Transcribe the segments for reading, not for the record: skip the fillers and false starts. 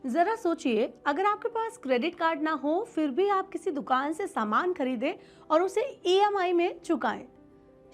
जरा सोचिए, अगर आपके पास क्रेडिट कार्ड ना हो फिर भी आप किसी दुकान से सामान खरीदें और उसे ईएमआई में चुकाएं।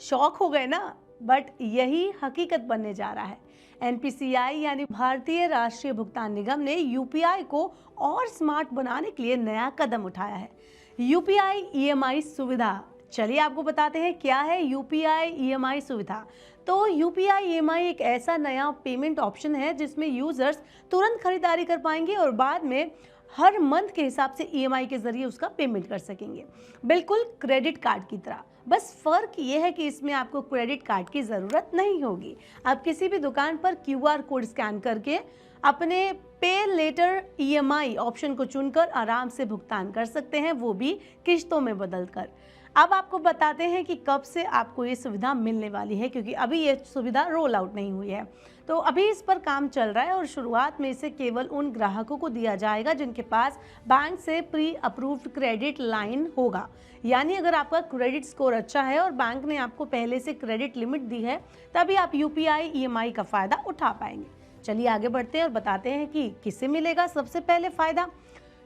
शौक हो गए ना? बट यही हकीकत बनने जा रहा है। एनपीसीआई यानी भारतीय राष्ट्रीय भुगतान निगम ने यूपीआई को और स्मार्ट बनाने के लिए नया कदम उठाया है, यूपीआई ईएमआई सुविधा। चलिए आपको बताते हैं क्या है यूपीआई ईएमआई सुविधा। तो यूपीआई ईएमआई एक ऐसा नया पेमेंट ऑप्शन है जिसमें यूजर्स तुरंत खरीदारी कर पाएंगे और बाद में हर मंथ के हिसाब से ईएमआई के जरिए उसका पेमेंट कर सकेंगे, बिल्कुल क्रेडिट कार्ड की तरह। बस फर्क ये है कि इसमें आपको क्रेडिट कार्ड की ज़रूरत नहीं होगी। आप किसी भी दुकान पर क्यूआर कोड स्कैन करके अपने पे लेटर ईएमआई ऑप्शन को चुनकर आराम से भुगतान कर सकते हैं, वो भी किश्तों में बदल कर। अब आपको बताते हैं कि कब से आपको ये सुविधा मिलने वाली है, क्योंकि अभी ये सुविधा रोल आउट नहीं हुई है। तो अभी इस पर काम चल रहा है और शुरुआत में इसे केवल उन ग्राहकों को दिया जाएगा जिनके पास बैंक से प्री अप्रूव्ड क्रेडिट लाइन होगा। यानी अगर आपका क्रेडिट स्कोर अच्छा है और बैंक ने आपको पहले से क्रेडिट लिमिट दी है, तभी आप यूपीआई ईएमआई का फ़ायदा उठा पाएंगे। चलिए आगे बढ़ते हैं और बताते हैं कि किसे मिलेगा सबसे पहले फ़ायदा।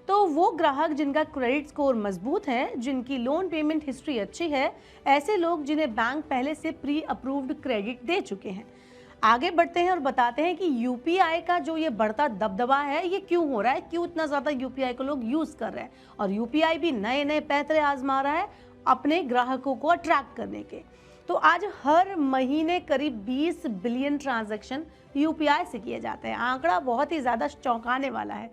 तो वो ग्राहक जिनका क्रेडिट स्कोर मजबूत है, जिनकी लोन पेमेंट हिस्ट्री अच्छी है, ऐसे लोग जिन्हें बैंक पहले से प्री अप्रूव्ड क्रेडिट दे चुके हैं। आगे बढ़ते हैं और बताते हैं कि यूपीआई का जो ये बढ़ता दबदबा है ये क्यों हो रहा है, क्यों इतना ज़्यादा यूपीआई को लोग यूज़ कर रहे हैं, और यूपीआई भी नए नए पैंतरे आजमा रहा है अपने ग्राहकों को अट्रैक्ट करने के। तो आज हर महीने करीब 20 बिलियन ट्रांजैक्शन यूपीआई से किए जाते हैं। आंकड़ा बहुत ही ज़्यादा चौंकाने वाला है।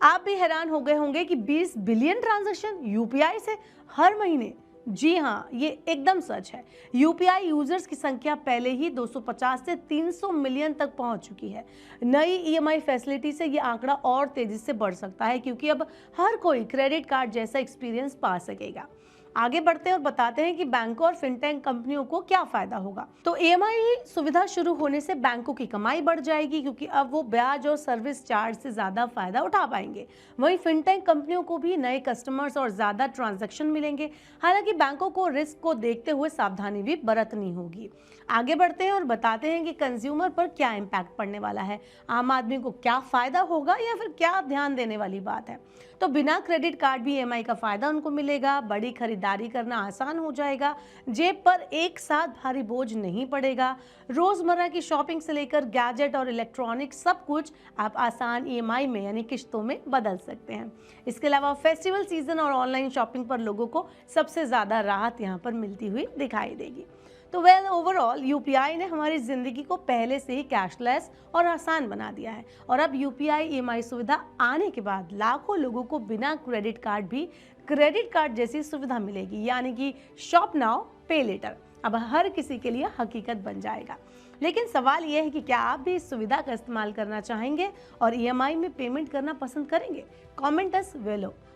आप भी हैरान हो गए होंगे कि 20 बिलियन ट्रांजैक्शन यूपीआई से हर महीने। जी हाँ, ये एकदम सच है। यूपीआई यूजर्स की संख्या पहले ही 250 से 300 मिलियन तक पहुंच चुकी है। नई ईएमआई फैसिलिटी से ये आंकड़ा और तेजी से बढ़ सकता है, क्योंकि अब हर कोई क्रेडिट कार्ड जैसा एक्सपीरियंस पा सकेगा। आगे बढ़ते हैं और बताते हैं कि बैंकों और फिनटेक कंपनियों को क्या फायदा होगा। तो ईएमआई सुविधा शुरू होने से बैंकों की कमाई बढ़ जाएगी, क्योंकि अब वो ब्याज और सर्विस चार्ज से ज्यादा फायदा उठा पाएंगे। वहीं फिनटेक कंपनियों को भी नए कस्टमर्स और ज्यादा ट्रांजैक्शन मिलेंगे। हालांकि बैंकों को रिस्क को देखते हुए सावधानी भी बरतनी होगी। आगे बढ़ते हैं और बताते हैं कि कंज्यूमर पर क्या इम्पैक्ट पड़ने वाला है, आम आदमी को क्या फायदा होगा या फिर क्या ध्यान देने वाली बात है। तो बिना क्रेडिट कार्ड भी ईएमआई का फायदा उनको मिलेगा। बड़ी खरीदारी करना आसान हो जाएगा, जेब पर एक साथ भारी बोझ नहीं पड़ेगा। रोजमर्रा की शॉपिंग से लेकर गैजेट और इलेक्ट्रॉनिक सब कुछ आप आसान ईएमआई में यानी किश्तों में बदल सकते हैं। इसके अलावा फेस्टिवल सीजन और ऑनलाइन शॉपिंग पर लोगों को सबसे ज्यादा राहत यहाँ पर मिलती हुई दिखाई देगी। तो ओवरऑल यूपीआई ने हमारी जिंदगी को पहले से ही कैशलेस और आसान बना दिया है, और अब यूपीआई ईएमआई सुविधा आने के बाद लाखों लोगों को बिना क्रेडिट कार्ड भी क्रेडिट कार्ड जैसी सुविधा मिलेगी। यानी कि शॉप नाउ पे लेटर अब हर किसी के लिए हकीकत बन जाएगा। लेकिन सवाल यह है कि क्या आप भी इस सुविधा का इस्तेमाल करना चाहेंगे और ईएमआई में पेमेंट करना पसंद करेंगे? कमेंट अस बिलो।